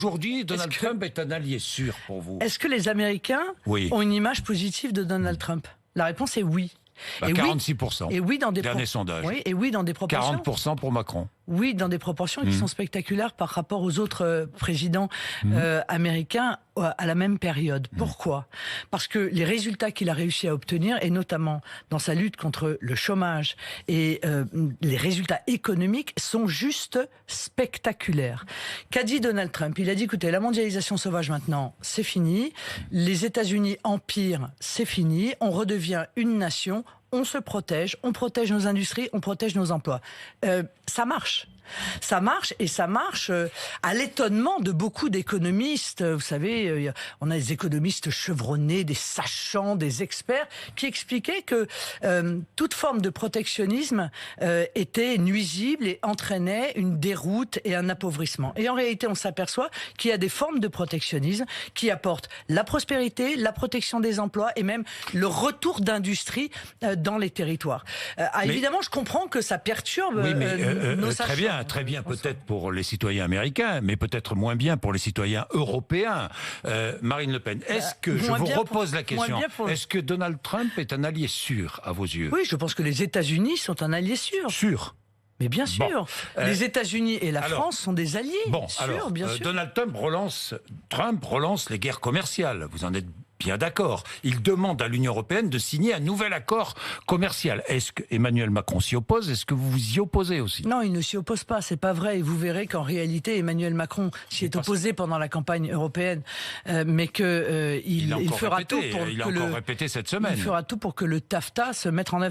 Aujourd'hui, Donald Trump est un allié sûr pour vous? Est-ce que les Américains ont une image positive de Donald Trump? La réponse est oui. Et 46%. Et oui, dans des dernier sondage. Oui, et oui, dans des proportions. 40% pour Macron. Oui, dans des proportions qui sont spectaculaires par rapport aux autres présidents américains à la même période. Pourquoi? Parce que les résultats qu'il a réussi à obtenir, et notamment dans sa lutte contre le chômage et les résultats économiques, sont juste spectaculaires. Qu'a dit Donald Trump? Il a dit, écoutez, la mondialisation sauvage maintenant, c'est fini. Les États-Unis empire, c'est fini. On redevient une nation. On se protège, on protège nos industries, on protège nos emplois. Ça marche. Ça marche, et ça marche à l'étonnement de beaucoup d'économistes. Vous savez, on a des économistes chevronnés, des sachants, des experts, qui expliquaient que toute forme de protectionnisme était nuisible et entraînait une déroute et un appauvrissement. Et en réalité, on s'aperçoit qu'il y a des formes de protectionnisme qui apportent la prospérité, la protection des emplois et même le retour d'industrie dans les territoires. Évidemment, je comprends que ça perturbe nos sachants. Très bien peut-être pour les citoyens américains, mais peut-être moins bien pour les citoyens européens. Marine Le Pen, est-ce que, je vous repose la question, est-ce que Donald Trump est un allié sûr à vos yeux? Oui, je pense que les États-Unis sont un allié sûr. Sûr? Mais bien sûr, les États-Unis et la France sont des alliés. Bon, sûr, bien sûr. Donald Trump relance les guerres commerciales. Vous en êtes bien d'accord. Il demande à l'Union européenne de signer un nouvel accord commercial. Est-ce que Emmanuel Macron s'y oppose? Est-ce que vous vous y opposez aussi? Non, il ne s'y oppose pas. C'est pas vrai. Et vous verrez qu'en réalité, Emmanuel Macron s'y est opposé pendant la campagne européenne, mais que il fera tout pour il a encore répété cette semaine. Il fera tout pour que le TAFTA se mette en œuvre.